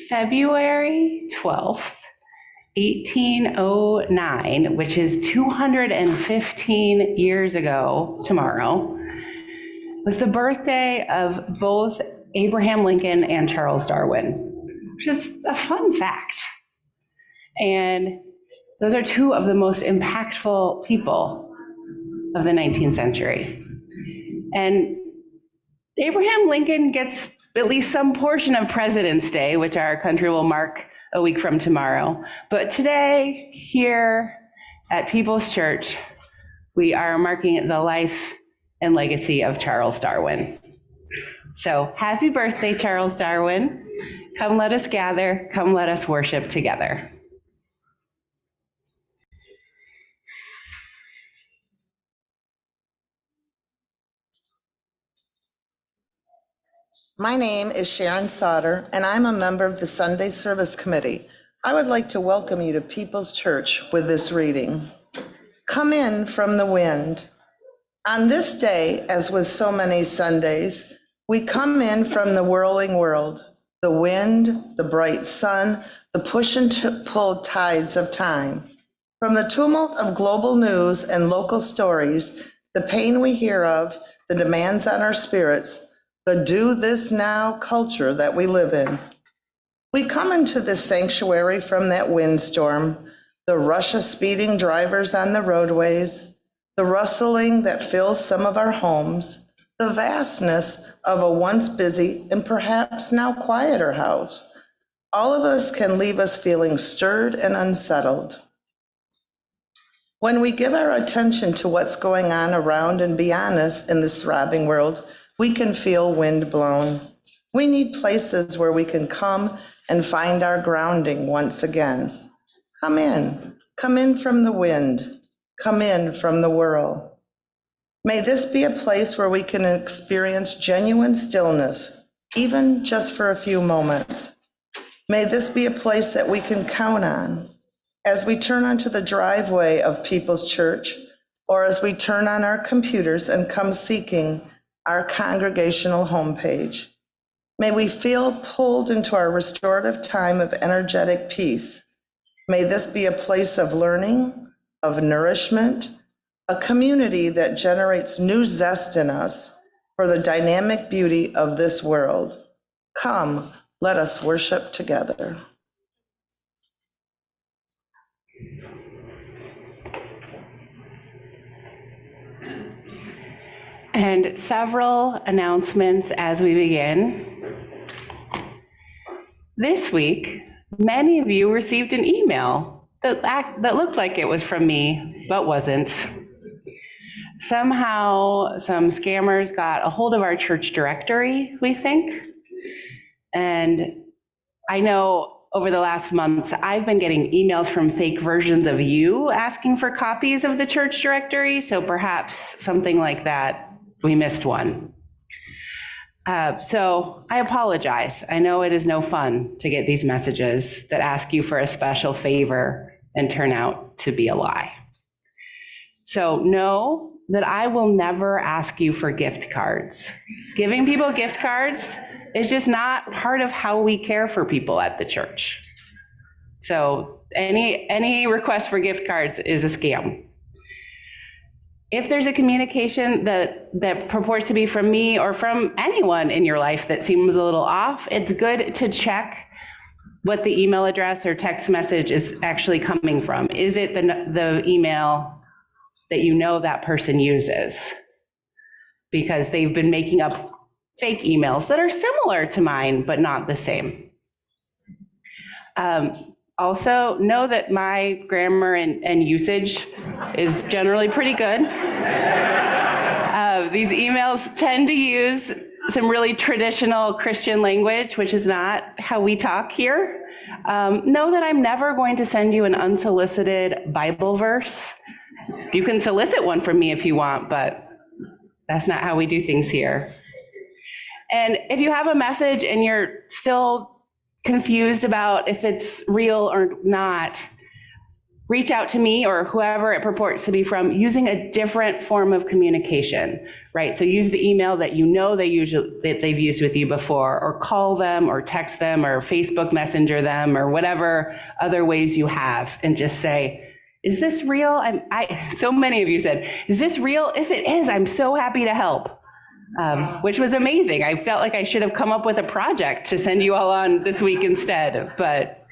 February 12th, 1809, which is 215 years ago tomorrow, was the birthday of both Abraham Lincoln and Charles Darwin, which is a fun fact. And those are two of the most impactful people of the 19th century. And Abraham Lincoln gets at least some portion of President's Day, which our country will mark a week from tomorrow. But today, here at People's Church, we are marking the life and legacy of Charles Darwin. So happy birthday, Charles Darwin. Come let us gather, come let us worship together. My name is Sharon Sauter, and I'm a member of the Sunday Service Committee. I would like to welcome you to People's Church with this reading. Come in from the wind. On this day, as with so many Sundays, we come in from the whirling world, the wind, the bright sun, the push and pull tides of time. From the tumult of global news and local stories, the pain we hear of, the demands on our spirits, the do this now culture that we live in. We come into this sanctuary from that windstorm, the rush of speeding drivers on the roadways, the rustling that fills some of our homes, the vastness of a once busy and perhaps now quieter house. All of us can leave us feeling stirred and unsettled. When we give our attention to what's going on around and beyond us in this throbbing world, we can feel wind blown. We need places where we can come and find our grounding once again. Come in from the wind, come in from the whirl. May this be a place where we can experience genuine stillness, even just for a few moments. May this be a place that we can count on as we turn onto the driveway of People's Church, or as we turn on our computers and come seeking our congregational homepage. May we feel pulled into our restorative time of energetic peace. May this be a place of learning, of nourishment, a community that generates new zest in us for the dynamic beauty of this world. Come, let us worship together. And several announcements as we begin. This week, many of you received an email that looked like it was from me, but wasn't. Somehow, some scammers got a hold of our church directory, we think. And I know over the last months, I've been getting emails from fake versions of you asking for copies of the church directory, so perhaps something like that. We missed one. So I apologize. I know it is no fun to get these messages that ask you for a special favor and turn out to be a lie. So know that I will never ask you for gift cards. Giving people gift cards is just not part of how we care for people at the church. So any request for gift cards is a scam. If there's a communication that purports to be from me or from anyone in your life that seems a little off, it's good to check what the email address or text message is actually coming from. Is it the email that you know that person uses? Because they've been making up fake emails that are similar to mine, but not the same. Also, know that my grammar and usage is generally pretty good. These emails tend to use some really traditional Christian language, which is not how we talk here. Know that I'm never going to send you an unsolicited Bible verse. You can solicit one from me if you want, but that's not how we do things here. And if you have a message and you're still confused about if it's real or not, reach out to me or whoever it purports to be from using a different form of communication, right? So use the email that you know that they've used with you before, or call them or text them or Facebook Messenger them or whatever other ways you have, and just say, is this real? So many of you said, is this real? If it is, I'm so happy to help, which was amazing. I felt like I should have come up with a project to send you all on this week instead, but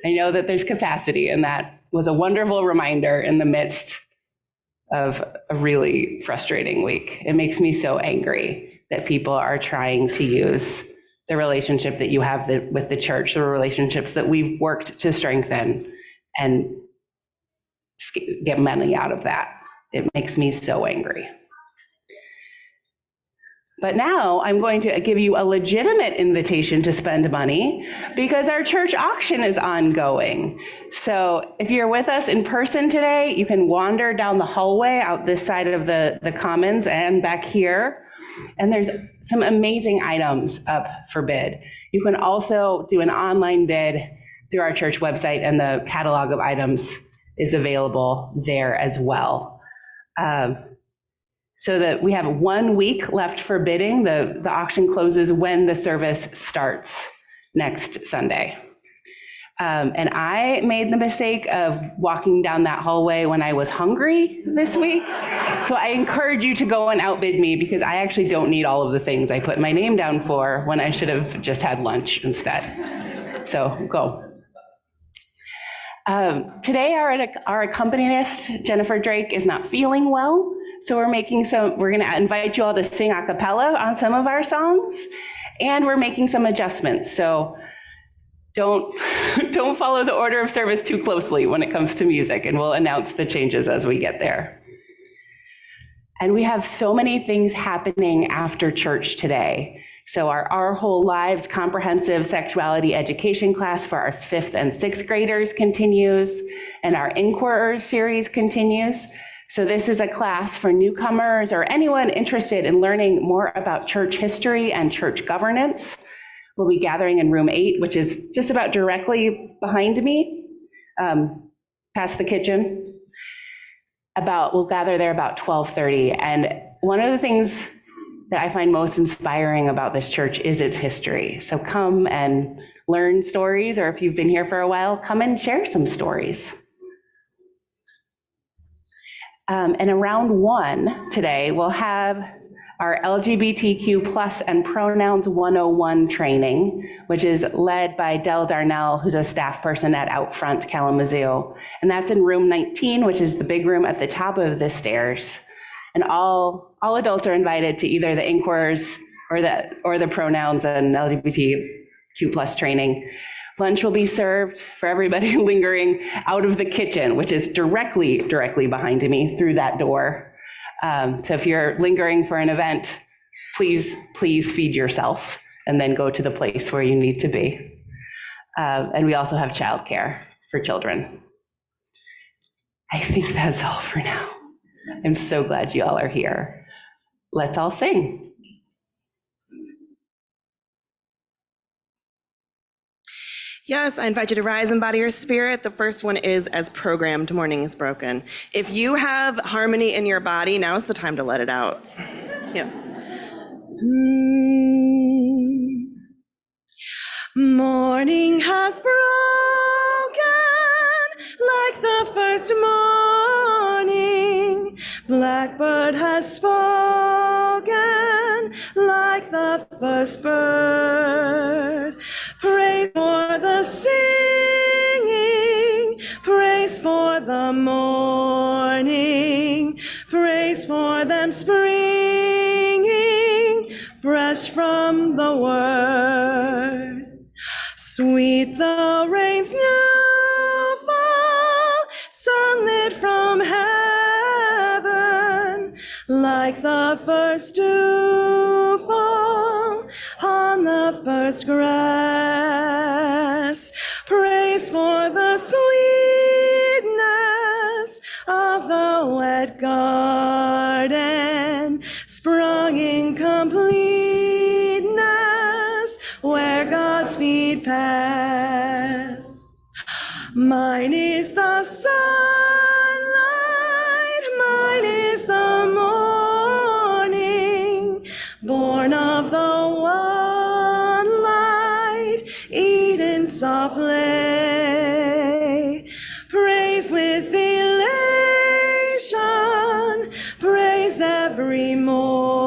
I know that there's capacity, and that was a wonderful reminder in the midst of a really frustrating week. It makes me so angry that people are trying to use the relationship that you have with the church, the relationships that we've worked to strengthen, and get money out of that. It makes me so angry. But now I'm going to give you a legitimate invitation to spend money, because our church auction is ongoing. So if you're with us in person today, you can wander down the hallway out this side of the commons and back here. And there's some amazing items up for bid. You can also do an online bid through our church website, and the catalog of items is available there as well. So that we have 1 week left for bidding. The auction closes when the service starts next Sunday. And I made the mistake of walking down that hallway when I was hungry this week. So I encourage you to go and outbid me, because I actually don't need all of the things I put my name down for when I should have just had lunch instead. So go. Today our accompanist, Jennifer Drake, is not feeling well. So we're going to invite you all to sing a cappella on some of our songs, and we're making some adjustments. So don't follow the order of service too closely when it comes to music, and we'll announce the changes as we get there. And we have so many things happening after church today. So our Whole Lives comprehensive sexuality education class for our 5th and 6th graders continues, and our Inquirers series continues. So this is a class for newcomers or anyone interested in learning more about church history and church governance. We'll be gathering in room 8, which is just about directly behind me, past the kitchen. We'll gather there about 12:30. And one of the things that I find most inspiring about this church is its history. So come and learn stories, or if you've been here for a while, come and share some stories. And around 1 today, we'll have our LGBTQ plus and pronouns 101 training, which is led by Del Darnell, who's a staff person at Outfront Kalamazoo. And that's in room 19, which is the big room at the top of the stairs. And all adults are invited to either the Inquirers or the pronouns and LGBTQ plus training. Lunch will be served for everybody lingering out of the kitchen, which is directly behind me through that door. So if you're lingering for an event, please feed yourself and then go to the place where you need to be. And we also have childcare for children. I think that's all for now. I'm so glad you all are here. Let's all sing. Yes, I invite you to rise and body your spirit. The first one is As Programmed, Morning is Broken. If you have harmony in your body, now's the time to let it out. Yeah. Morning has broken like the first morning. Blackbird has spoken like the first bird. Praise for the singing, praise for the morning, praise for them springing fresh from the word. Sweet the rain's new fall, sunlit from heaven, like the first dew fall on the first grass. Praise for the sweetness of the wet garden, sprung in completeness where God's feet pass. Mine is the sun born of the one light, Eden saw play. Praise with elation, praise every morning,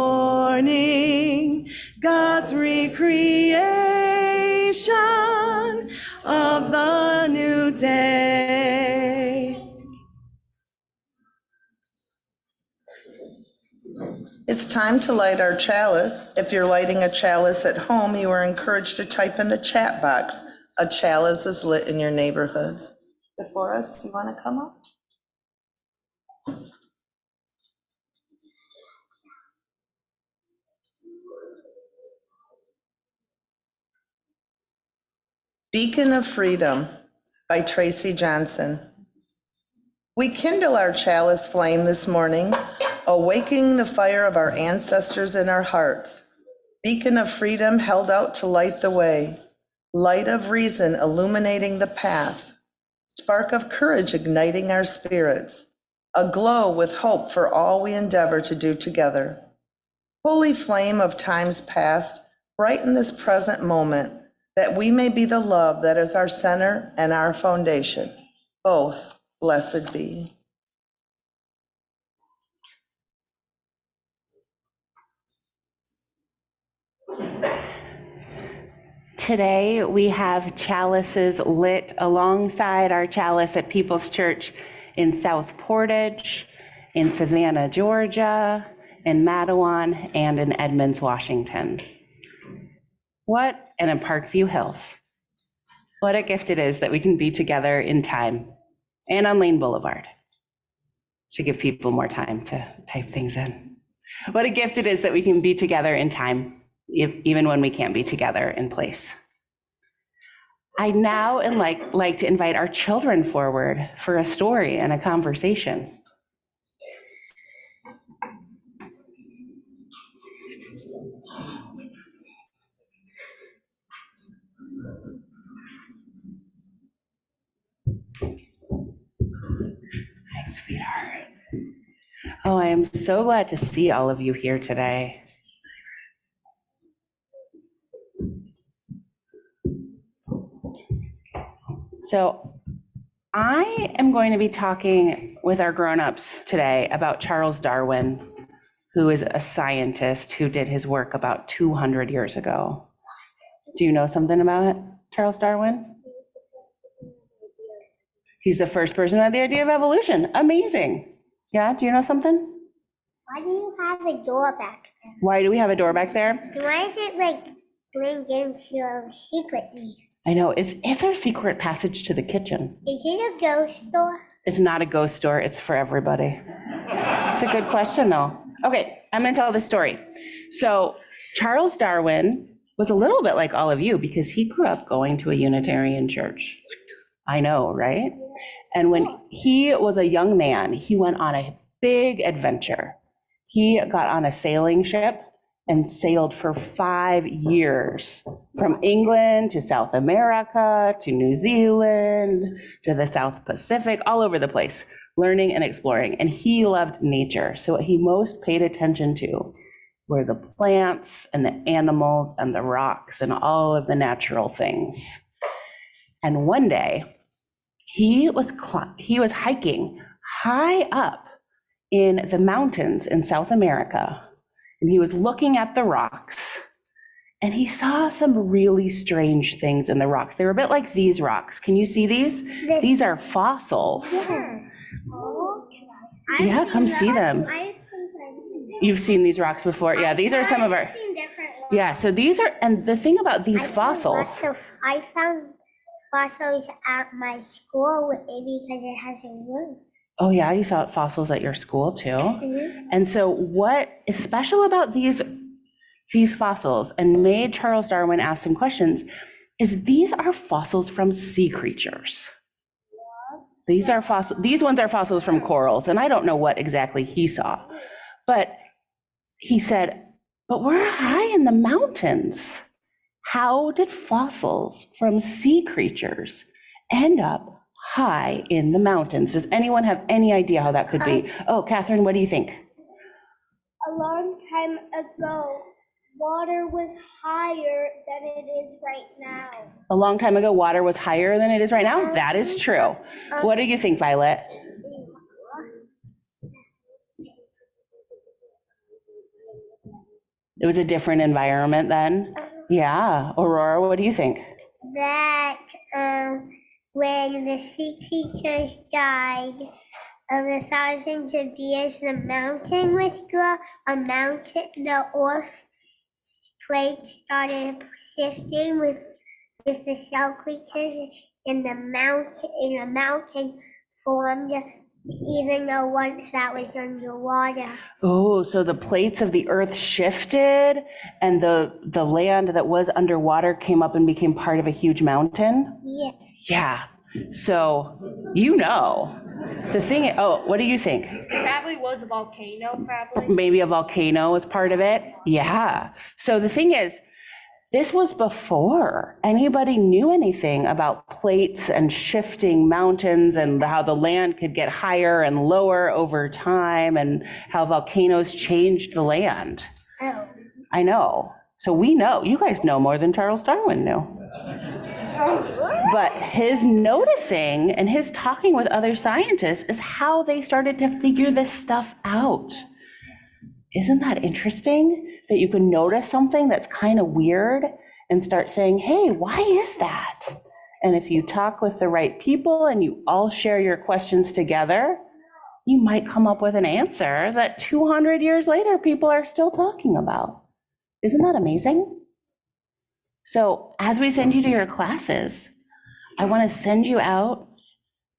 God's recreation of the new day. It's time to light our chalice. If you're lighting a chalice at home, you are encouraged to type in the chat box, "A chalice is lit in your neighborhood." Before us, do you want to come up? Beacon of Freedom by Tracy Johnson. We kindle our chalice flame this morning, awakening the fire of our ancestors in our hearts. Beacon of freedom held out to light the way, light of reason illuminating the path, spark of courage igniting our spirits, aglow with hope for all we endeavor to do together. Holy flame of times past, brighten this present moment, that we may be the love that is our center and our foundation. Both blessed be. Today, we have chalices lit alongside our chalice at People's Church in South Portage, in Savannah, Georgia, in Mattawan, and in Edmonds, Washington. And in Parkview Hills. What a gift it is that we can be together in time and on Lane Boulevard, to give people more time to type things in. What a gift it is that we can be together in time, even when we can't be together in place. I now would like to invite our children forward for a story and a conversation. Hi, sweetheart. Oh, I am so glad to see all of you here today. So I am going to be talking with our grown-ups today about Charles Darwin, who is a scientist who did his work about 200 years ago. Do you know something about Charles Darwin? He's the first person who had the idea of evolution. Amazing. Yeah, do you know something? Why do you have a door back there? Why do we have a door back there? Why is it like playing games secretly? I know, it's our secret passage to the kitchen. Is it a ghost door? It's not a ghost door, it's for everybody. It's a good question though. Okay, I'm gonna tell the story. So Charles Darwin was a little bit like all of you because he grew up going to a Unitarian church. I know, right? And when he was a young man, he went on a big adventure. He got on a sailing ship and sailed for 5 years from England to South America, to New Zealand, to the South Pacific, all over the place, learning and exploring. And he loved nature. So what he most paid attention to were the plants and the animals and the rocks and all of the natural things. And one day, he was hiking high up in the mountains in South America, and he was looking at the rocks, and he saw some really strange things in the rocks. They were a bit like these rocks. Can you see these? These are fossils. Yeah. Yeah, come see them. You've seen these rocks before? Yeah, these are some of our, yeah, so these are, and the thing about these fossils. I found fossils at my school because it has a root. Oh yeah, you saw fossils at your school too? Mm-hmm. And so what is special about these fossils and made Charles Darwin ask some questions is these are fossils from sea creatures. These ones are fossils from corals, and I don't know what exactly he saw. But he said, but we're high in the mountains. How did fossils from sea creatures end up high in the mountains? Does anyone have any idea how that could be? Oh, Catherine, what do you think? A long time ago, water was higher than it is right now. A long time ago, water was higher than it is right now? That is true. What do you think, Violet? It was a different environment then? Yeah. Aurora, what do you think? That when the sea creatures died, over thousands of years, the mountain was grown. The earth plate started shifting with the shell creatures, and the mountain formed, even though once that was underwater. Oh, so the plates of the earth shifted and the land that was underwater came up and became part of a huge mountain? Yeah. Yeah. So, the thing, what do you think? It probably was a volcano, probably. Maybe a volcano is part of it? Yeah. So the thing is, this was before anybody knew anything about plates and shifting mountains and how the land could get higher and lower over time and how volcanoes changed the land. Oh. I know. So we know, you guys know more than Charles Darwin knew. But his noticing and his talking with other scientists is how they started to figure this stuff out. Isn't that interesting that you can notice something that's kind of weird and start saying, hey, why is that? And if you talk with the right people and you all share your questions together, you might come up with an answer that 200 years later people are still talking about. Isn't that amazing? So as we send you to your classes, I want to send you out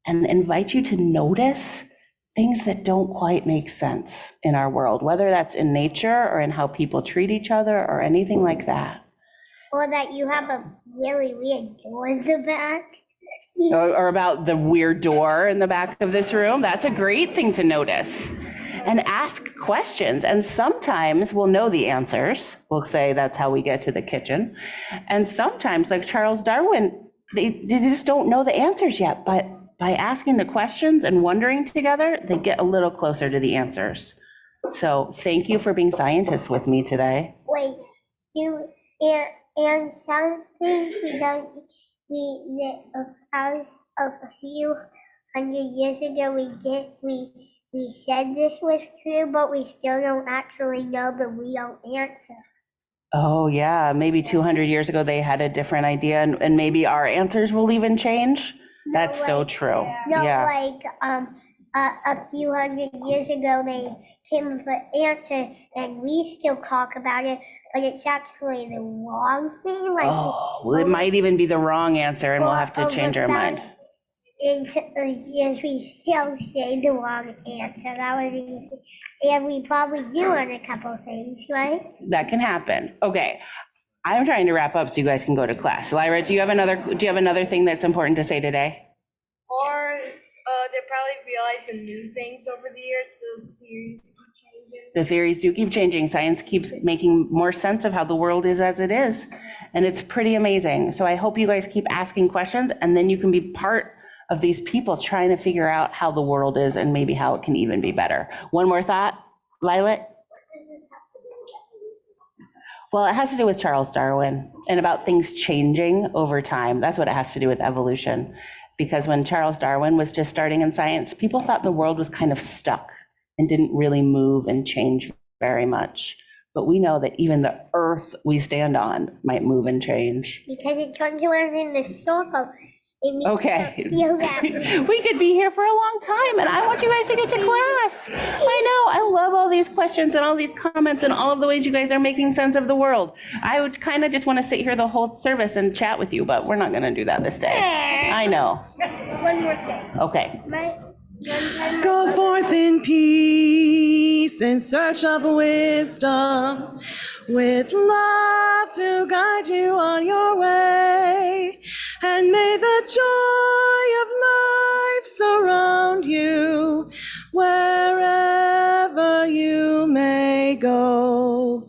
and invite you to notice things that don't quite make sense in our world, whether that's in nature or in how people treat each other or anything like that. Or that you have a really weird door in the back. Or about the weird door in the back of this room. That's a great thing to notice. And ask questions. And sometimes we'll know the answers. We'll say that's how we get to the kitchen. And sometimes, like Charles Darwin, they just don't know the answers yet. But by asking the questions and wondering together, they get a little closer to the answers. So thank you for being scientists with me today. Wait, and some things a few hundred years ago we said this was true, but we still don't actually know the real answer. Oh, yeah, maybe 200 years ago they had a different idea, and maybe our answers will even change. That's so true. No, Yeah. like a few hundred years ago they came up with an answer, and we still talk about it, but it's actually the wrong thing. Like, Well, it might even be the wrong answer, and we'll have to change our mind. Yes, we still say the wrong answer. That would be, and we probably do on a couple things, right? That can happen. Okay, I'm trying to wrap up so you guys can go to class. Lyra, do you have another thing that's important to say today? Or they probably realized some new things over the years, so theories keep changing. The theories do keep changing. Science keeps making more sense of how the world is as it is, and it's pretty amazing. So I hope you guys keep asking questions, and then you can be part of these people trying to figure out how the world is and maybe how it can even be better. One more thought, Lilet? Well, it has to do with Charles Darwin and about things changing over time. That's what it has to do with evolution. Because when Charles Darwin was just starting in science, people thought the world was kind of stuck and didn't really move and change very much. But we know that even the earth we stand on might move and change. Because it turns around in the circle. Okay. Feel that. We could be here for a long time, and I want you guys to get to class. I know, I love all these questions and all these comments and all of the ways you guys are making sense of the world. I would kind of just want to sit here the whole service and chat with you, but we're not going to do that this day. I know. One more thing. Okay. Go forth in peace in search of wisdom, with love to guide you on your way. And may the joy of life surround you wherever you may go.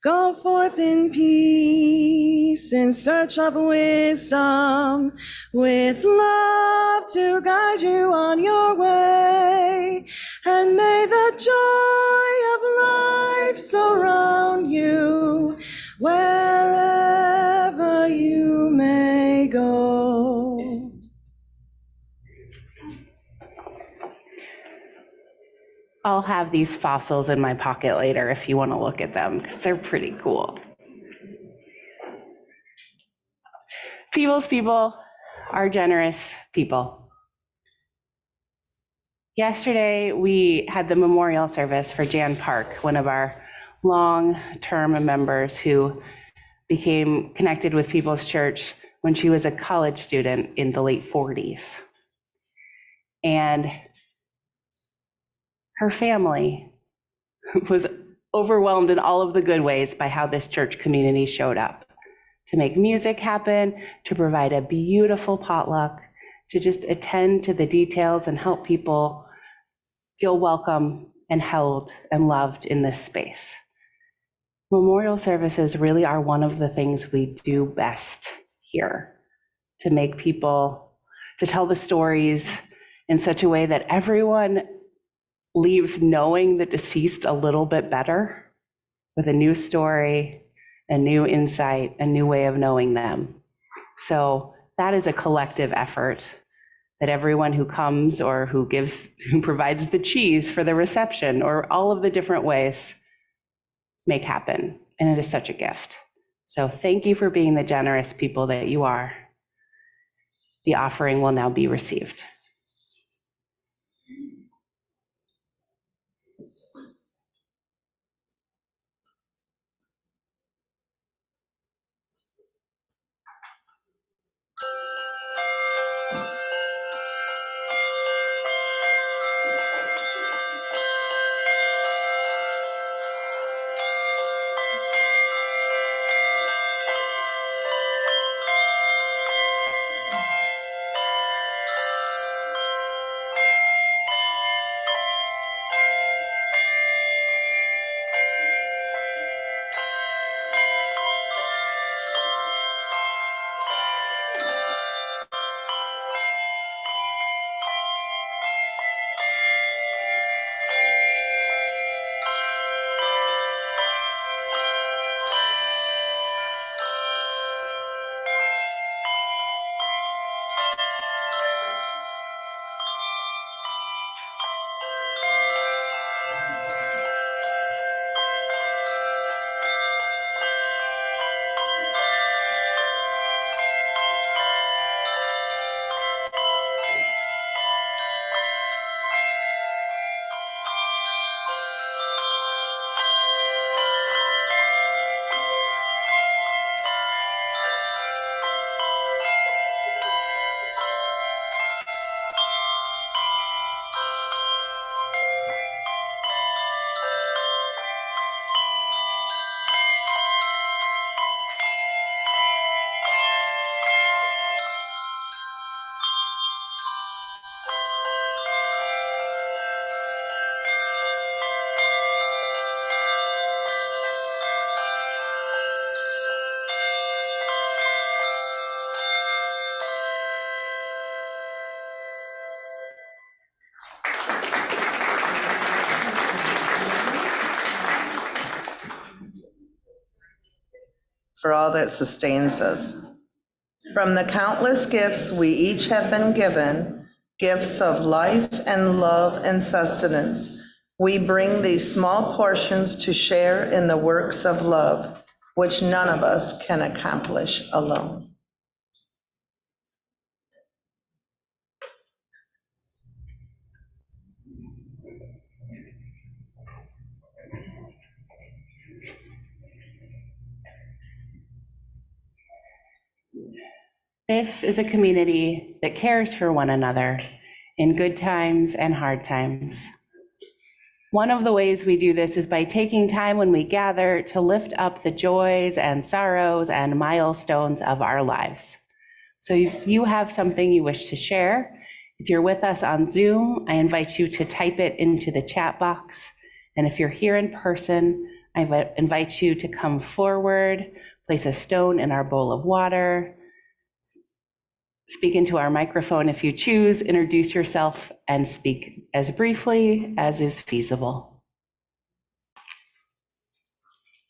Go forth in peace in search of wisdom, with love to guide you on your way. And may the joy of life surround you I'll have these fossils in my pocket later if you want to look at them, because they're pretty cool. People's people are generous people. Yesterday, we had the memorial service for Jan Park, one of our long-term members who became connected with People's Church when she was a college student in the late 40s. And her family was overwhelmed in all of the good ways by how this church community showed up to make music happen, to provide a beautiful potluck, to just attend to the details and help people feel welcome and held and loved in this space. Memorial services really are one of the things we do best here, to make people, to tell the stories in such a way that everyone leaves knowing the deceased a little bit better, with a new story, a new insight, a new way of knowing them. So that is a collective effort that everyone who comes or who provides the cheese for the reception or all of the different ways make happen. And it is such a gift. So thank you for being the generous people that you are. The offering will now be received. For all that sustains us. From the countless gifts we each have been given, gifts of life and love and sustenance, we bring these small portions to share in the works of love, which none of us can accomplish alone. This is a community that cares for one another in good times and hard times. One of the ways we do this is by taking time when we gather to lift up the joys and sorrows and milestones of our lives. So if you have something you wish to share, if you're with us on Zoom, I invite you to type it into the chat box. And if you're here in person, I invite you to come forward, place a stone in our bowl of water, speak into our microphone if you choose, introduce yourself, and speak as briefly as is feasible.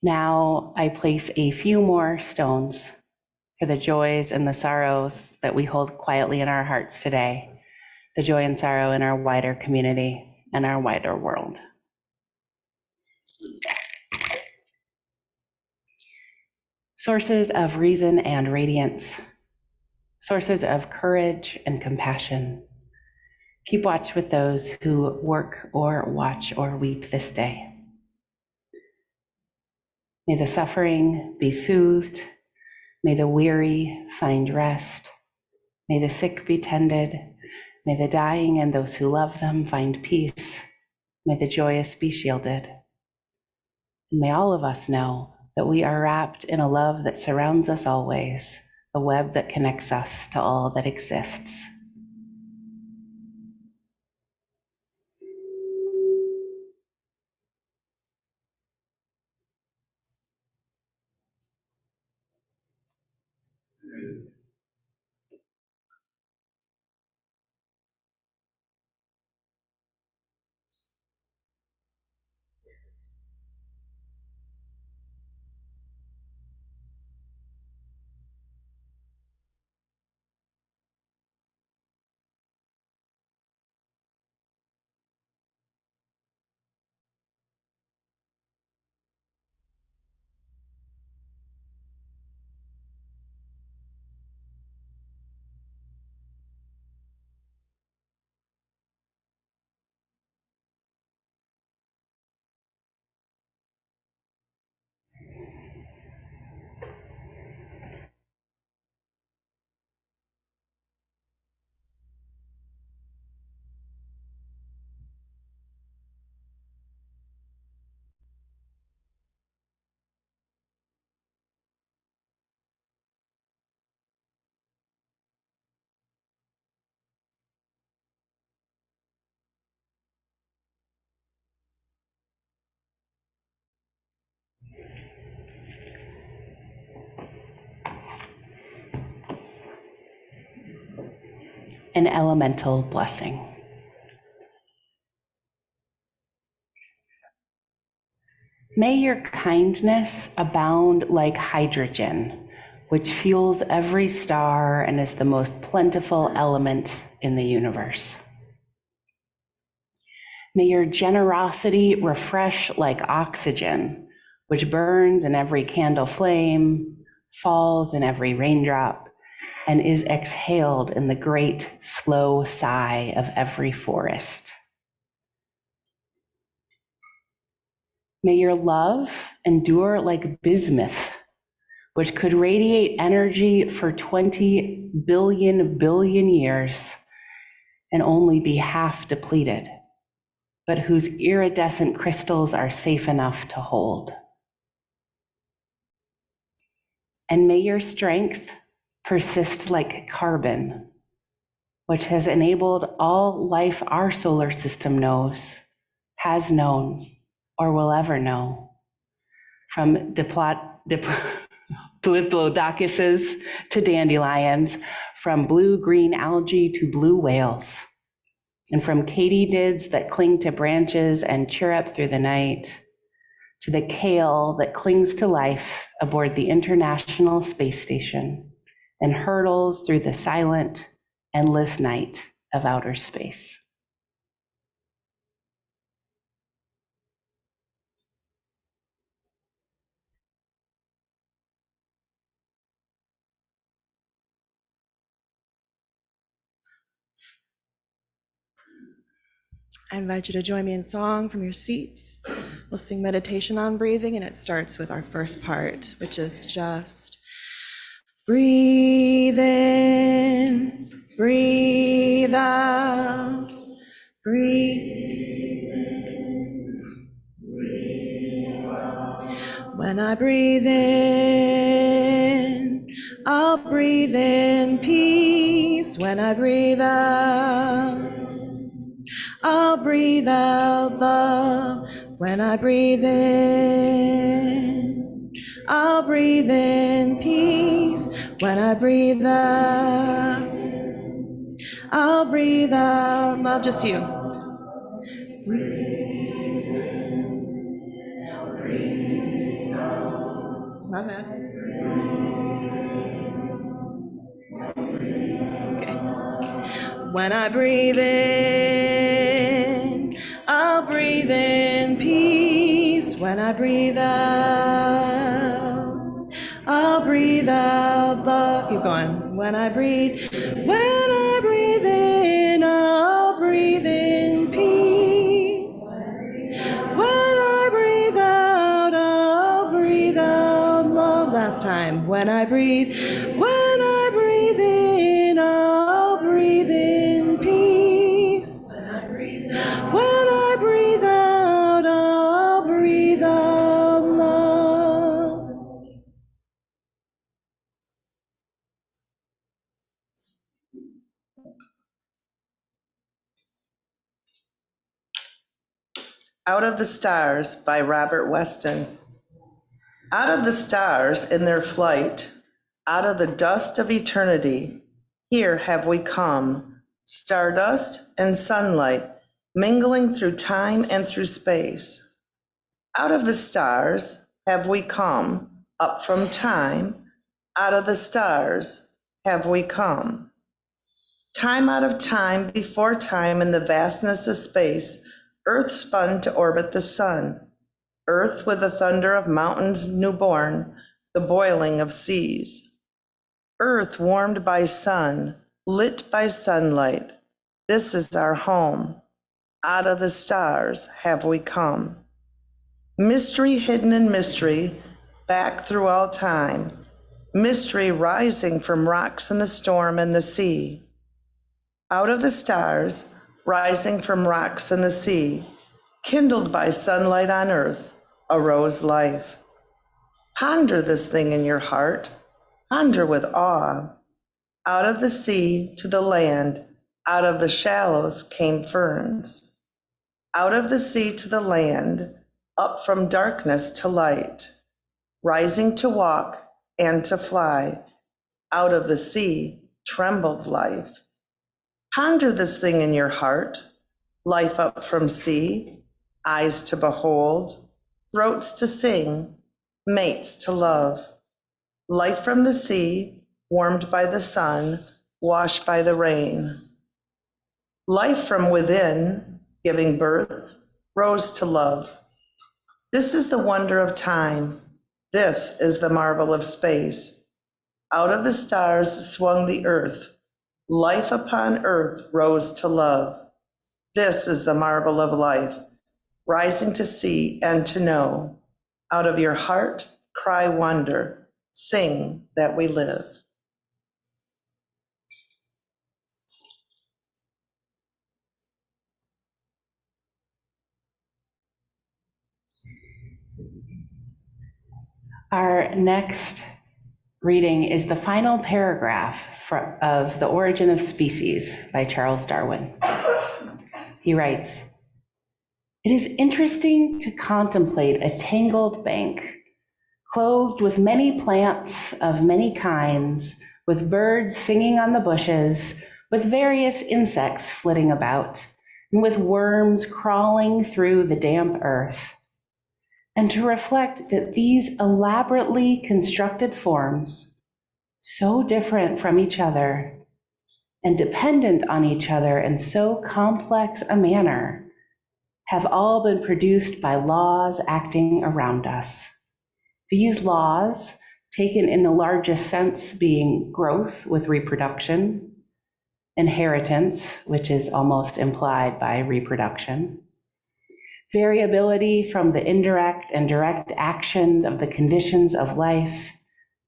Now I place a few more stones for the joys and the sorrows that we hold quietly in our hearts today, the joy and sorrow in our wider community. and our wider world. Sources of reason and radiance, sources of courage and compassion. Keep watch with those who work or watch or weep this day. May the suffering be soothed. May the weary find rest. May the sick be tended. May the dying and those who love them find peace. May the joyous be shielded. And may all of us know that we are wrapped in a love that surrounds us always, a web that connects us to all that exists. An elemental blessing. May your kindness abound like hydrogen, which fuels every star and is the most plentiful element in the universe. May your generosity refresh like oxygen, which burns in every candle flame, falls in every raindrop, and is exhaled in the great slow sigh of every forest. May your love endure like bismuth, which could radiate energy for 20 billion years and only be half depleted, but whose iridescent crystals are safe enough to hold. And may your strength persist like carbon, which has enabled all life our solar system knows, has known, or will ever know, from Diplodocuses to dandelions, from blue-green algae to blue whales, and from katydids that cling to branches and chirrup through the night, to the kale that clings to life aboard the International Space Station and hurtles through the silent, endless night of outer space. I invite you to join me in song from your seats. We'll sing meditation on breathing, and it starts with our first part, which is just breathe in, breathe out, breathe. When I breathe in, I'll breathe in peace. When I breathe out, I'll breathe out love. When I breathe in, I'll breathe in peace. When I breathe out, I'll breathe out love. Just you. My bad. Okay. When I breathe in, When I breathe out, I'll breathe out love. Keep going. When I breathe in, I'll breathe in peace. When I breathe out, I'll breathe out love. Last time. When I breathe in, I'll breathe in peace. When I breathe out, I'll breathe out love. Out of the Stars by Robert Weston. Out of the stars in their flight, out of the dust of eternity, here have we come, stardust and sunlight, mingling through time and through space. Out of the stars have we come, up from time, out of the stars have we come. Time out of time, before time, in the vastness of space, Earth spun to orbit the sun. Earth with the thunder of mountains newborn, the boiling of seas. Earth warmed by sun, lit by sunlight. This is our home. Out of the stars have we come. Mystery hidden in mystery, back through all time. Mystery rising from rocks in the storm and the sea. Out of the stars, rising from rocks in the sea, kindled by sunlight on earth, arose life. Ponder this thing in your heart, ponder with awe. Out of the sea to the land, out of the shallows came ferns. Out of the sea to the land, up from darkness to light, rising to walk and to fly. Out of the sea trembled life. Ponder this thing in your heart, life up from sea, eyes to behold, throats to sing, mates to love. Life from the sea, warmed by the sun, washed by the rain. Life from within, giving birth, rose to love. This is the wonder of time. This is the marvel of space. Out of the stars swung the earth. Life upon earth rose to love. This is the marvel of life, rising to see and to know. Out of your heart, cry wonder, sing that we live. Our next reading is the final paragraph of The Origin of Species by Charles Darwin. He writes, "It is interesting to contemplate a tangled bank, clothed with many plants of many kinds, with birds singing on the bushes, with various insects flitting about, and with worms crawling through the damp earth, and to reflect that these elaborately constructed forms, so different from each other and dependent on each other in so complex a manner, have all been produced by laws acting around us. These laws, taken in the largest sense being growth with reproduction, inheritance, which is almost implied by reproduction, variability from the indirect and direct action of the conditions of life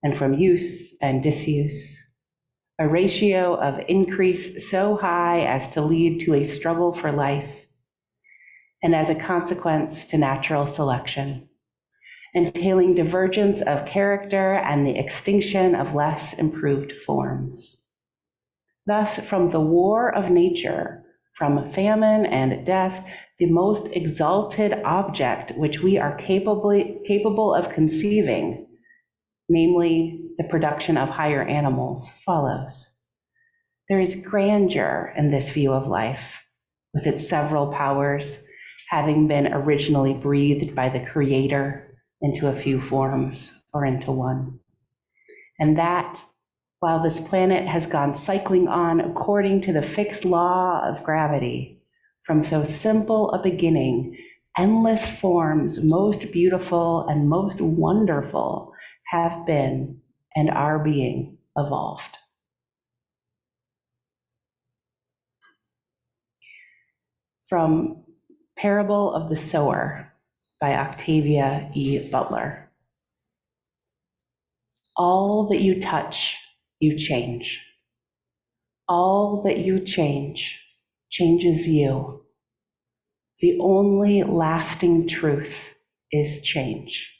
and from use and disuse, a ratio of increase so high as to lead to a struggle for life, and as a consequence to natural selection, entailing divergence of character and the extinction of less improved forms. Thus, from the war of nature, from famine and death, the most exalted object which we are capable of conceiving, namely the production of higher animals, follows. There is grandeur in this view of life, with its several powers, having been originally breathed by the Creator into a few forms or into one. And that, while this planet has gone cycling on according to the fixed law of gravity, from so simple a beginning, endless forms, most beautiful and most wonderful, have been and are being evolved. From Parable of the Sower by Octavia E. Butler. All that you touch, you change. All that you change changes you. The only lasting truth is change.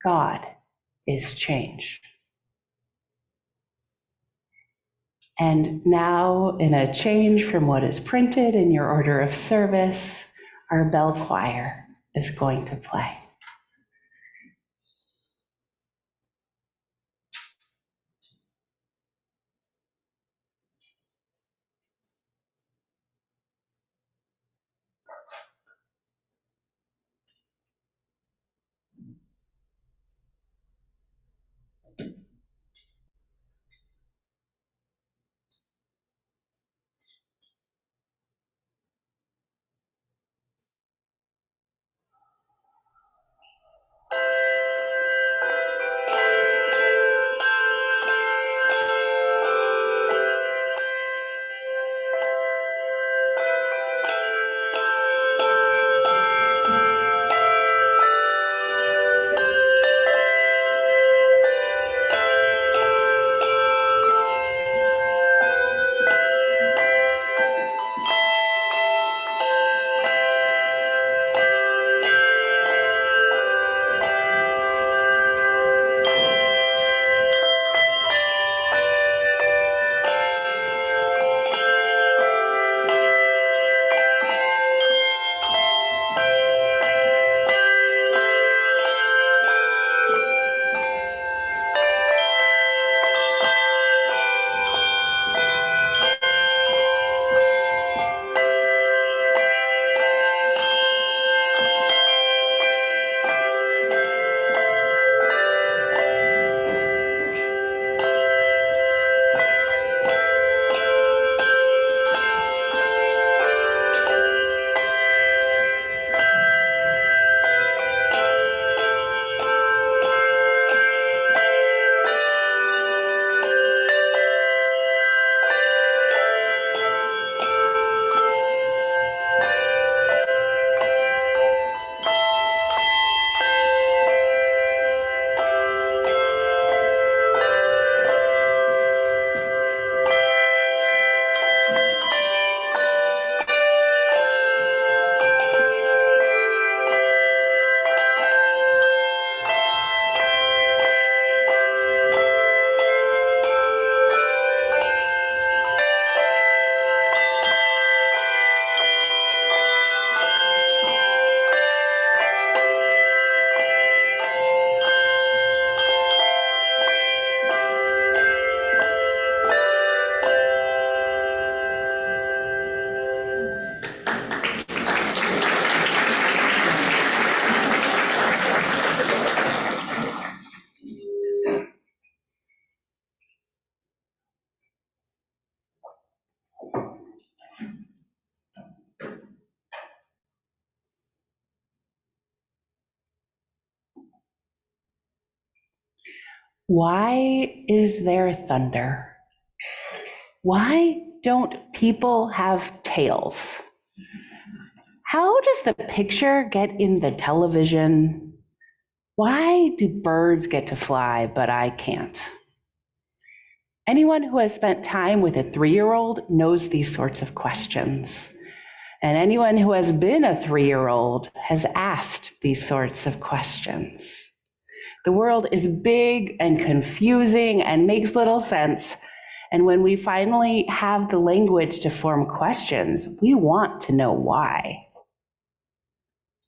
God is change. And now, in a change from what is printed in your order of service, our bell choir is going to play. Why is there thunder? Why don't people have tails? How does the picture get in the television? Why do birds get to fly, but I can't? Anyone who has spent time with a 3-year-old knows these sorts of questions. And anyone who has been a 3-year-old has asked these sorts of questions. The world is big and confusing and makes little sense. And when we finally have the language to form questions, we want to know why.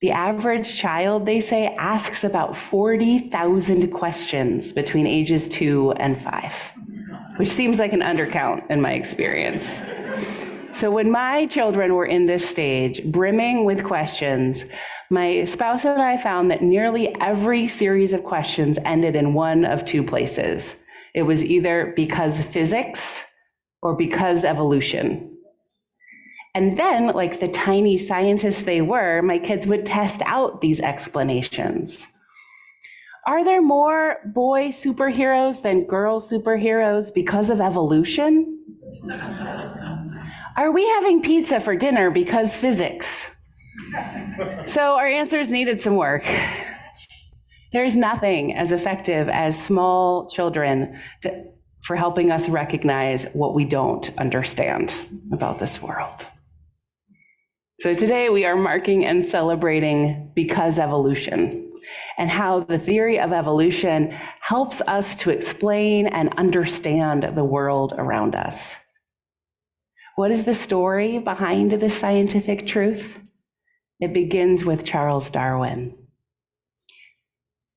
The average child, they say, asks about 40,000 questions between ages 2 and 5, which seems like an undercount in my experience. So when my children were in this stage, brimming with questions, my spouse and I found that nearly every series of questions ended in one of two places. It was either because physics or because evolution. And then, like the tiny scientists they were, my kids would test out these explanations. Are there more boy superheroes than girl superheroes because of evolution? Are we having pizza for dinner because physics? So our answers needed some work. There's nothing as effective as small children for helping us recognize what we don't understand about this world. So today we are marking and celebrating Because Evolution, and how the theory of evolution helps us to explain and understand the world around us. What is the story behind this scientific truth? It begins with Charles Darwin.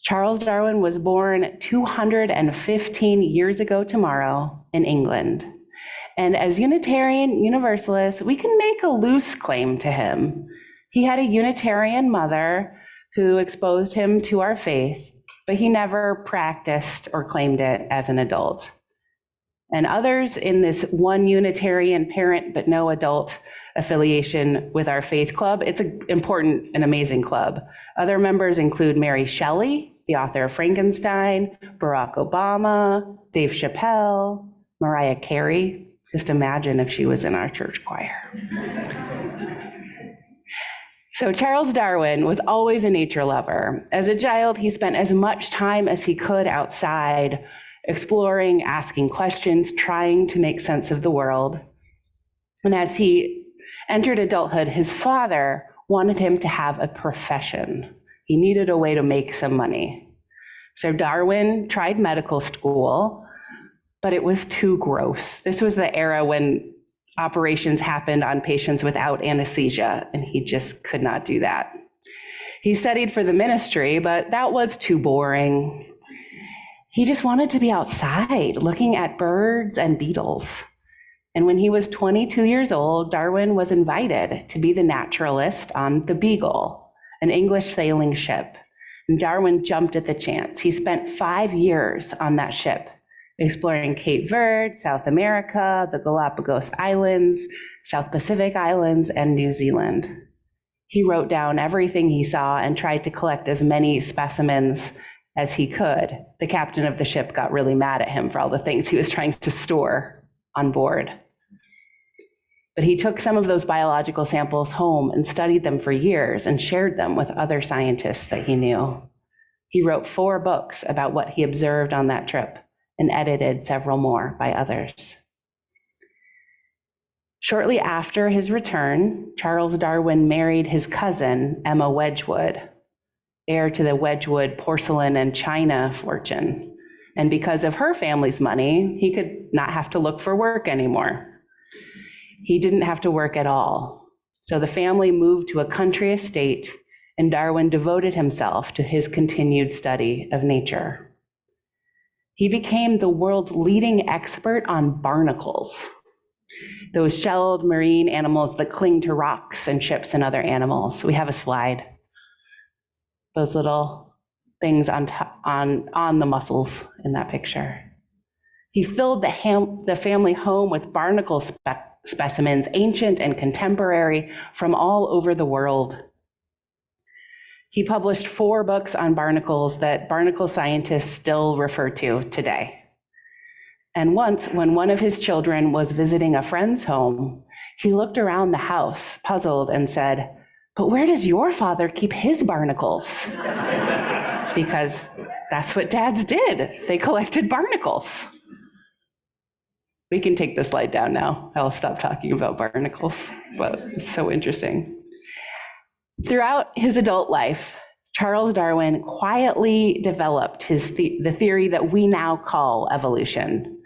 Charles Darwin was born 215 years ago tomorrow in England. And as Unitarian Universalists, we can make a loose claim to him. He had a Unitarian mother who exposed him to our faith, but he never practiced or claimed it as an adult. And others in this one Unitarian parent but no adult affiliation with our faith club, it's an important and amazing club. Other members include Mary Shelley, the author of Frankenstein, Barack Obama, Dave Chappelle, Mariah Carey. Just imagine if she was in our church choir. So Charles Darwin was always a nature lover. As a child, he spent as much time as he could outside, exploring, asking questions, trying to make sense of the world. And as he entered adulthood, his father wanted him to have a profession. He needed a way to make some money. So Darwin tried medical school, but it was too gross. This was the era when operations happened on patients without anesthesia, and he just could not do that. He studied for the ministry, but that was too boring. He just wanted to be outside, looking at birds and beetles. And when he was 22 years old, Darwin was invited to be the naturalist on the Beagle, an English sailing ship. And Darwin jumped at the chance. He spent 5 years on that ship, exploring Cape Verde, South America, the Galapagos Islands, South Pacific Islands, and New Zealand. He wrote down everything he saw and tried to collect as many specimens as he could. The captain of the ship got really mad at him for all the things he was trying to store on board. But he took some of those biological samples home and studied them for years and shared them with other scientists that he knew. He wrote 4 books about what he observed on that trip and edited several more by others. Shortly after his return, Charles Darwin married his cousin, Emma Wedgwood, heir to the Wedgwood porcelain and china fortune. And because of her family's money, he could not have to look for work anymore. He didn't have to work at all. So the family moved to a country estate, and Darwin devoted himself to his continued study of nature. He became the world's leading expert on barnacles, those shelled marine animals that cling to rocks and ships and other animals. We have a slide. Those little things on the mussels in that picture. He filled the family home with barnacle specimens, ancient and contemporary, from all over the world. He published 4 books on barnacles that barnacle scientists still refer to today. And once, when one of his children was visiting a friend's home, he looked around the house, puzzled, and said, "But where does your father keep his barnacles?" Because that's what dads did. They collected barnacles. We can take the slide down now. I'll stop talking about barnacles, but it's so interesting. Throughout his adult life, Charles Darwin quietly developed the theory that we now call evolution.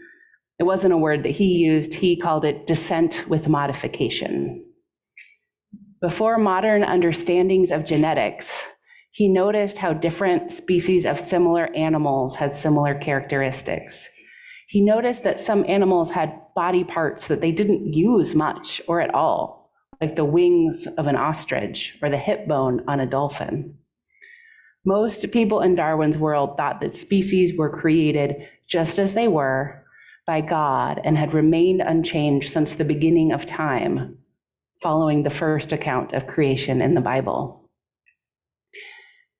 It wasn't a word that he used. He called it descent with modification. Before modern understandings of genetics, he noticed how different species of similar animals had similar characteristics. He noticed that some animals had body parts that they didn't use much or at all, like the wings of an ostrich or the hip bone on a dolphin. Most people in Darwin's world thought that species were created just as they were by God and had remained unchanged since the beginning of time, following the first account of creation in the Bible.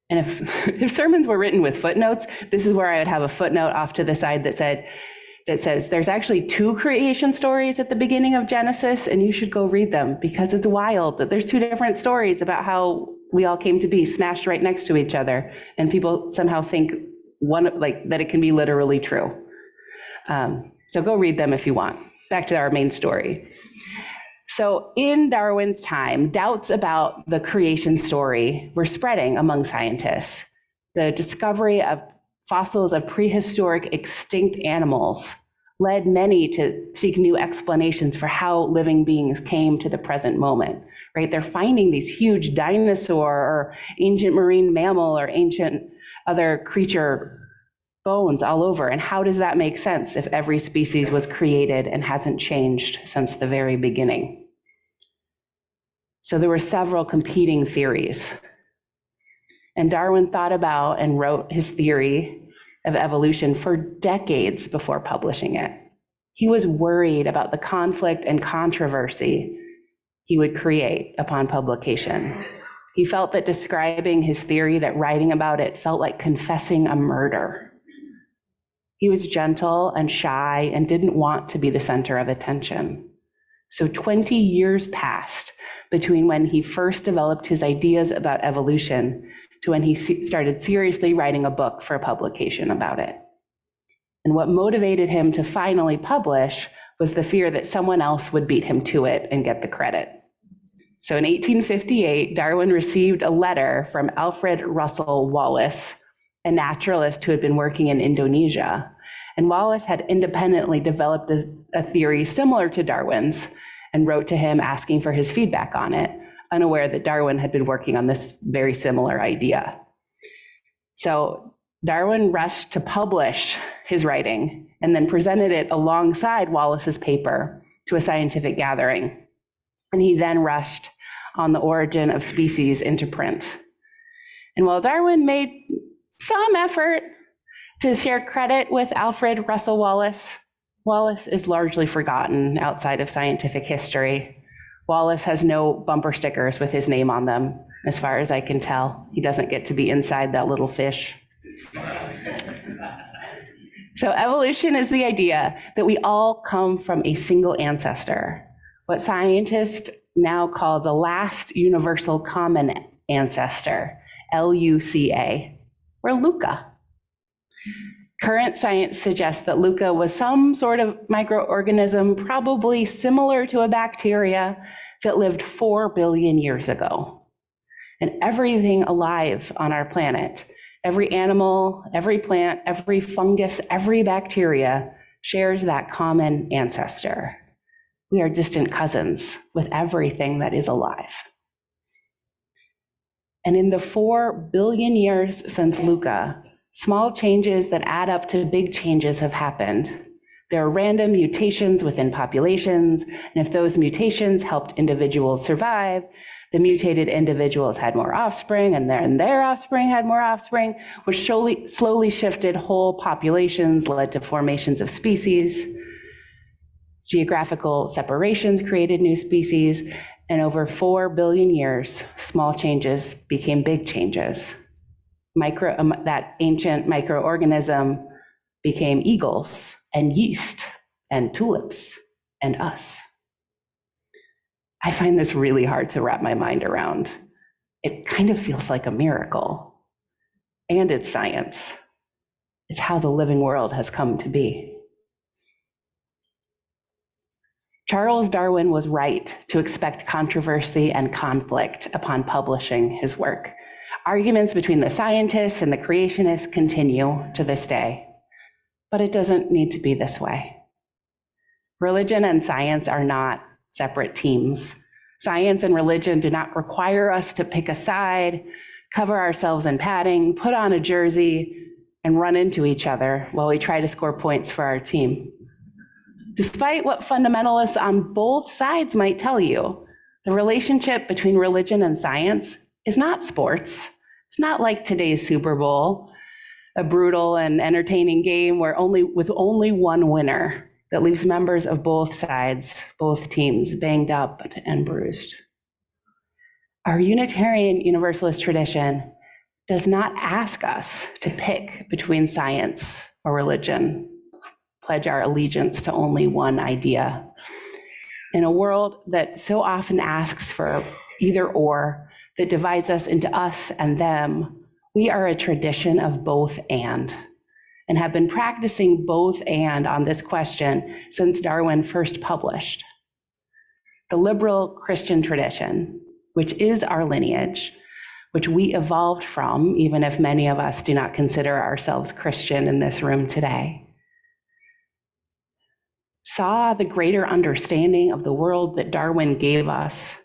And if sermons were written with footnotes, this is where I would have a footnote off to the side that says there's actually 2 creation stories at the beginning of Genesis, and you should go read them because it's wild that there's 2 different stories about how we all came to be smashed right next to each other, and people somehow think that it can be literally true. So go read them if you want. Back to our main story. So in Darwin's time, doubts about the creation story were spreading among scientists. The discovery of fossils of prehistoric extinct animals led many to seek new explanations for how living beings came to the present moment, right? They're finding these huge dinosaur or ancient marine mammal or ancient other creature bones all over. And how does that make sense if every species was created and hasn't changed since the very beginning? So there were several competing theories. And Darwin thought about and wrote his theory of evolution for decades before publishing it. He was worried about the conflict and controversy he would create upon publication. He felt that describing his theory, that writing about it, felt like confessing a murder. He was gentle and shy and didn't want to be the center of attention. So 20 years passed between when he first developed his ideas about evolution to when he started seriously writing a book for publication about it. And what motivated him to finally publish was the fear that someone else would beat him to it and get the credit. So in 1858, Darwin received a letter from Alfred Russel Wallace, a naturalist who had been working in Indonesia. And Wallace had independently developed a theory similar to Darwin's and wrote to him asking for his feedback on it, unaware that Darwin had been working on this very similar idea. So Darwin rushed to publish his writing and then presented it alongside Wallace's paper to a scientific gathering. And he then rushed on the origin of species into print. And while Darwin made some effort to share credit with Alfred Russel Wallace, Wallace is largely forgotten outside of scientific history. Wallace has no bumper stickers with his name on them, as far as I can tell. He doesn't get to be inside that little fish. So evolution is the idea that we all come from a single ancestor, what scientists now call the last universal common ancestor, LUCA, or Luca. Current science suggests that Luca was some sort of microorganism, probably similar to a bacteria, that lived 4 billion years ago. And everything alive on our planet, every animal, every plant, every fungus, every bacteria shares that common ancestor. We are distant cousins with everything that is alive. And in the 4 billion years since Luca, small changes that add up to big changes have happened. There are random mutations within populations, and if those mutations helped individuals survive, the mutated individuals had more offspring, and their offspring had more offspring, which slowly shifted whole populations, led to formations of species. Geographical separations created new species, and over 4 billion years, small changes became big changes. That ancient microorganism became eagles and yeast and tulips and us. I find this really hard to wrap my mind around. It kind of feels like a miracle. And it's science. It's how the living world has come to be. Charles Darwin was right to expect controversy and conflict upon publishing his work. Arguments between the scientists and the creationists continue to this day, but it doesn't need to be this way. Religion and science are not separate teams. Science and religion do not require us to pick a side, cover ourselves in padding, put on a jersey, and run into each other while we try to score points for our team. Despite what fundamentalists on both sides might tell you, the relationship between religion and science is not sports. It's not like today's Super Bowl, a brutal and entertaining game with only one winner. that leaves members of both sides, both teams, banged up and bruised. Our Unitarian Universalist tradition does not ask us to pick between science or religion, pledge our allegiance to only one idea. In a world that so often asks for either or, that divides us into us and them, we are a tradition of both and have been practicing both and on this question since Darwin first published. The liberal Christian tradition, which is our lineage, which we evolved from, even if many of us do not consider ourselves Christian in this room today, saw the greater understanding of the world that Darwin gave us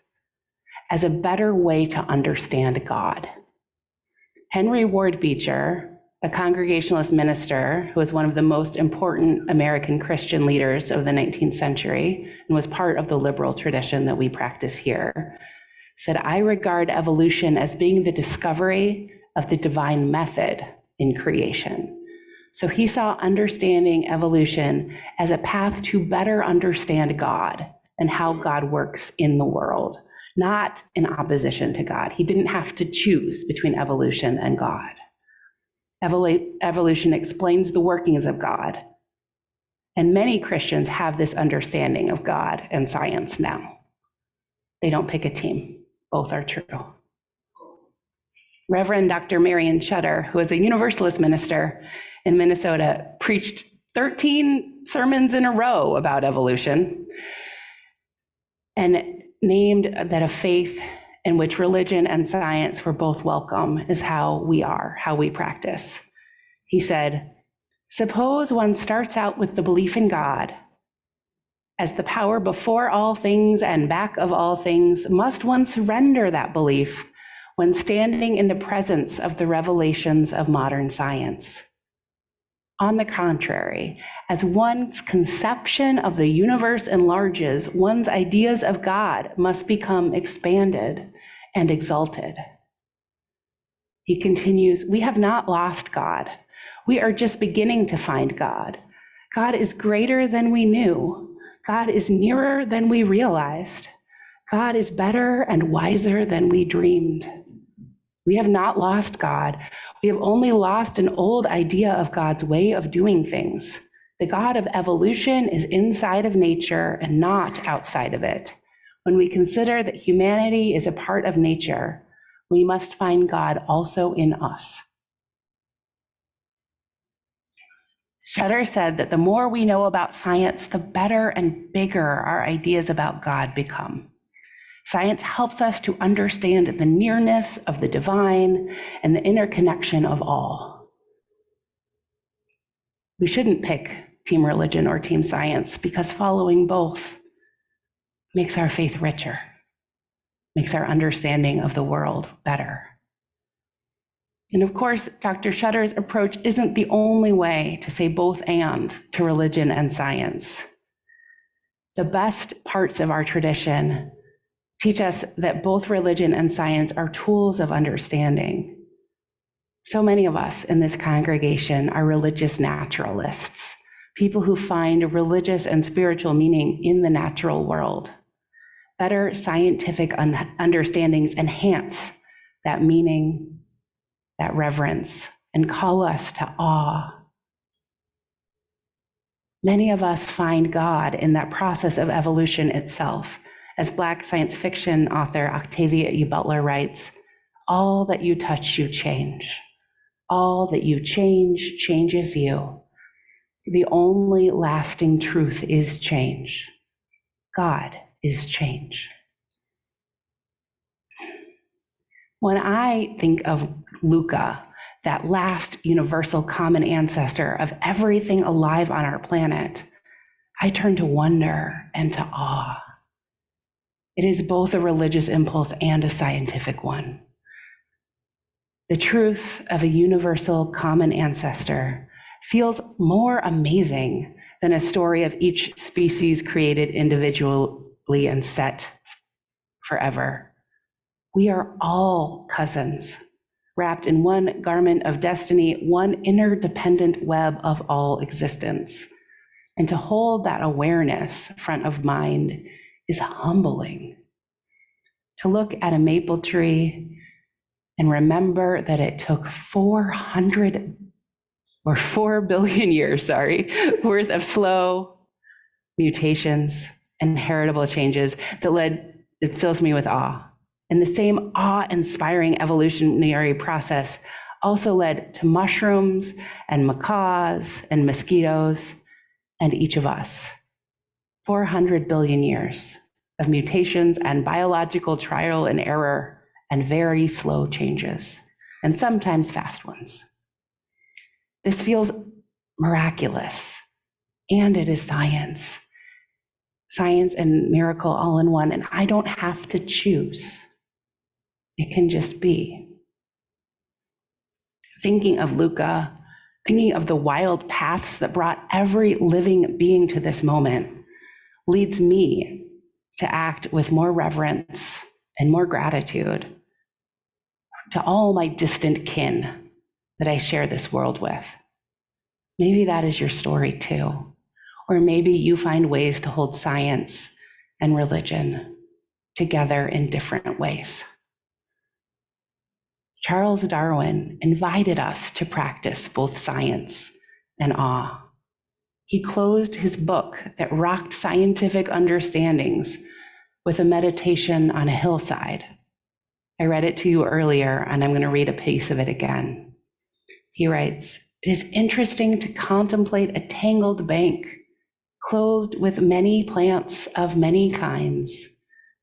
as a better way to understand God. Henry Ward Beecher, a Congregationalist minister who was one of the most important American Christian leaders of the 19th century and was part of the liberal tradition that we practice here, said, "I regard evolution as being the discovery of the divine method in creation." So he saw understanding evolution as a path to better understand God and how God works in the world, not in opposition to God. He didn't have to choose between evolution and God. Evolution explains the workings of God. And many Christians have this understanding of God and science now. They don't pick a team. Both are true. Reverend Dr. Marion Shutter, who is a Universalist minister in Minnesota, preached 13 sermons in a row about evolution and named that a faith in which religion and science were both welcome is how we practice. He said, "Suppose one starts out with the belief in God as the power before all things and back of all things. Must one surrender that belief when standing in the presence of the revelations of modern science? On the contrary, as one's conception of the universe enlarges, one's ideas of God must become expanded and exalted." He continues, "We have not lost God. We are just beginning to find God. God is greater than we knew. God is nearer than we realized. God is better and wiser than we dreamed. We have not lost God. We have only lost an old idea of God's way of doing things. The God of evolution is inside of nature and not outside of it. When we consider that humanity is a part of nature, we must find God also in us." Shutter said that the more we know about science, the better and bigger our ideas about God become. Science helps us to understand the nearness of the divine and the interconnection of all. We shouldn't pick team religion or team science because following both makes our faith richer, makes our understanding of the world better. And of course, Dr. Shutter's approach isn't the only way to say both and to religion and science. The best parts of our tradition teach us that both religion and science are tools of understanding. So many of us in this congregation are religious naturalists, people who find religious and spiritual meaning in the natural world. Better scientific understandings enhance that meaning, that reverence, and call us to awe. Many of us find God in that process of evolution itself. As Black science fiction author Octavia E. Butler writes, "All that you touch, you change. All that you change changes you. The only lasting truth is change. God is change." When I think of Luca, that last universal common ancestor of everything alive on our planet, I turn to wonder and to awe. It is both a religious impulse and a scientific one. The truth of a universal common ancestor feels more amazing than a story of each species created individually and set forever. We are all cousins, wrapped in one garment of destiny, one interdependent web of all existence. And to hold that awareness front of mind is humbling. To look at a maple tree and remember that it took 4 billion years, worth of slow mutations and heritable changes it fills me with awe. And the same awe-inspiring evolutionary process also led to mushrooms and macaws and mosquitoes and each of us. 400 billion years of mutations and biological trial and error and very slow changes, and sometimes fast ones. This feels miraculous, and it is science. Science and miracle all in one, and I don't have to choose. It can just be. Thinking of Luca, thinking of the wild paths that brought every living being to this moment, leads me to act with more reverence and more gratitude to all my distant kin that I share this world with. Maybe that is your story too. Or maybe you find ways to hold science and religion together in different ways. Charles Darwin invited us to practice both science and awe. He closed his book that rocked scientific understandings with a meditation on a hillside. I read it to you earlier, and I'm going to read a piece of it again. He writes, "It is interesting to contemplate a tangled bank, clothed with many plants of many kinds,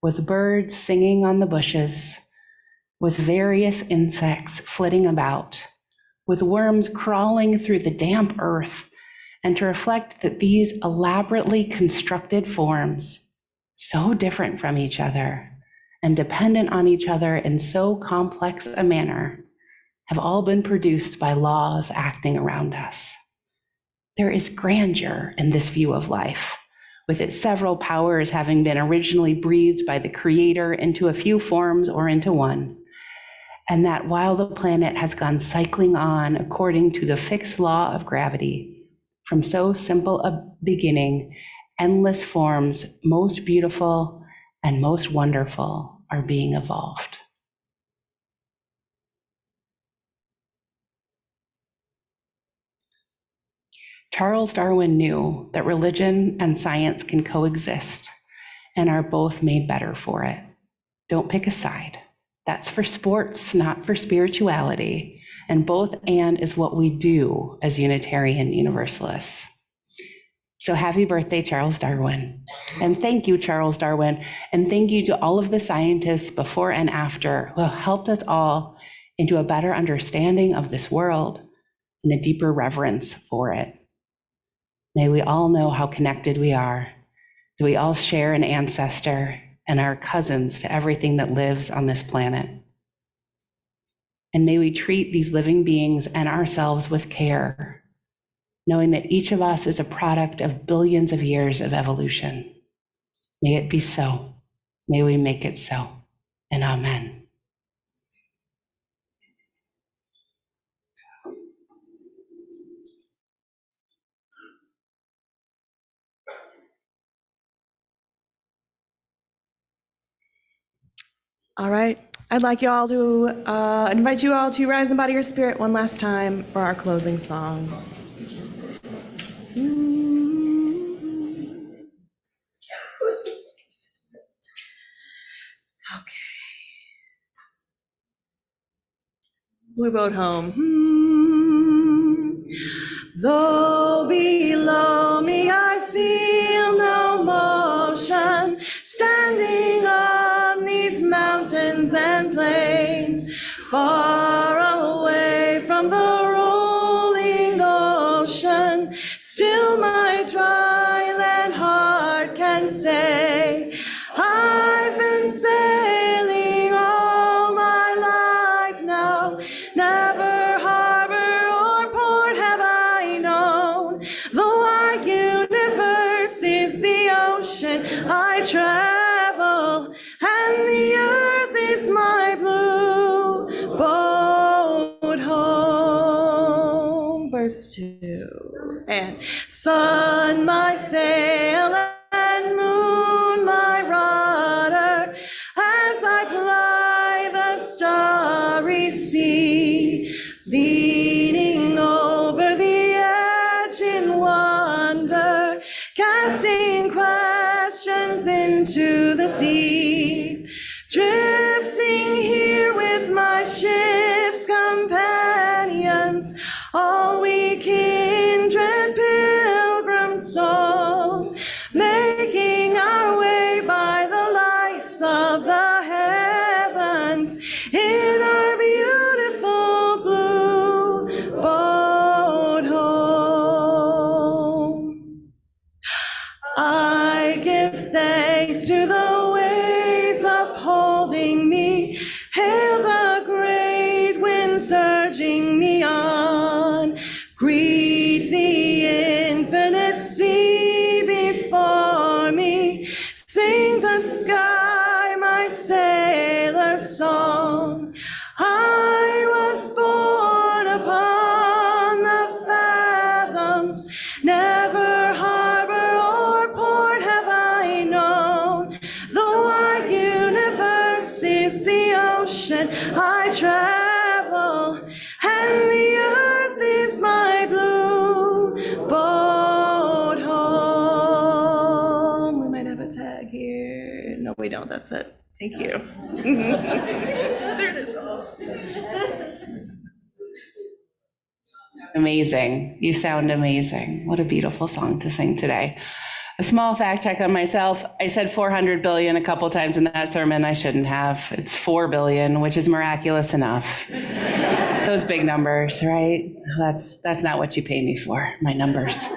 with birds singing on the bushes, with various insects flitting about, with worms crawling through the damp earth, and to reflect that these elaborately constructed forms, so different from each other and dependent on each other in so complex a manner, have all been produced by laws acting around us. There is grandeur in this view of life, with its several powers having been originally breathed by the Creator into a few forms or into one, and that while the planet has gone cycling on according to the fixed law of gravity, from so simple a beginning, endless forms, most beautiful and most wonderful, are being evolved." Charles Darwin knew that religion and science can coexist and are both made better for it. Don't pick a side. That's for sports, not for spirituality. And both and is what we do as Unitarian Universalists. So happy birthday, Charles Darwin. And thank you, Charles Darwin. And thank you to all of the scientists before and after who helped us all into a better understanding of this world and a deeper reverence for it. May we all know how connected we are, that we all share an ancestor and are cousins to everything that lives on this planet. And may we treat these living beings and ourselves with care, knowing that each of us is a product of billions of years of evolution. May it be so. May we make it so. And amen. All right. I'd like you all to invite you all to rise in body or spirit one last time for our closing song. Okay. Blue boat home. Though below me I feel no motion, standing on these mountains and plains, far away from the rolling ocean, still my dry land heart can say, I've been sailing all my life now, never harbor or port have I known. The wide universe is the ocean I travel, and the earth is my blue boat home. Verse 2. and sun my sail and moon my rudder, as I ply the starry sea, leaning over the edge in wonder, casting questions into the deep, drifting here with my ship's companions, all we kindred pilgrim souls, making our way by the lights of the heavens in our beautiful blue boat home. I give thanks to the waves upholding me, hail the great wind surging me on, greet the infinite sea before me, sing the sky my sailor's song. I was born upon the fathoms, never harbor or port have I known. The wide universe is the ocean I travel, and the earth is my blue boat home. We might have a tag here. No, we don't. That's it. Thank you. There it is. Amazing. You sound amazing. What a beautiful song to sing today. A small fact check on myself. I said 400 billion a couple times in that sermon. I shouldn't have. It's 4 billion, which is miraculous enough. Those big numbers, right? That's not what you pay me for, my numbers.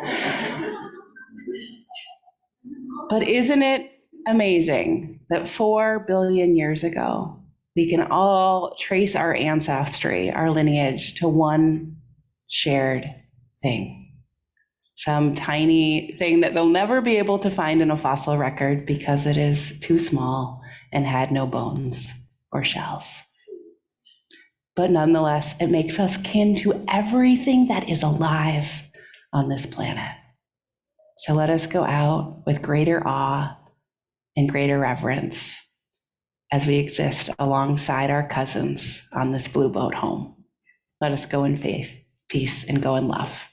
But isn't it amazing that 4 billion years ago, we can all trace our ancestry, our lineage, to one shared thing? Some tiny thing that they'll never be able to find in a fossil record because it is too small and had no bones or shells. But nonetheless, it makes us kin to everything that is alive on this planet. So let us go out with greater awe and greater reverence as we exist alongside our cousins on this blue boat home. Let us go in faith, peace, and go in love.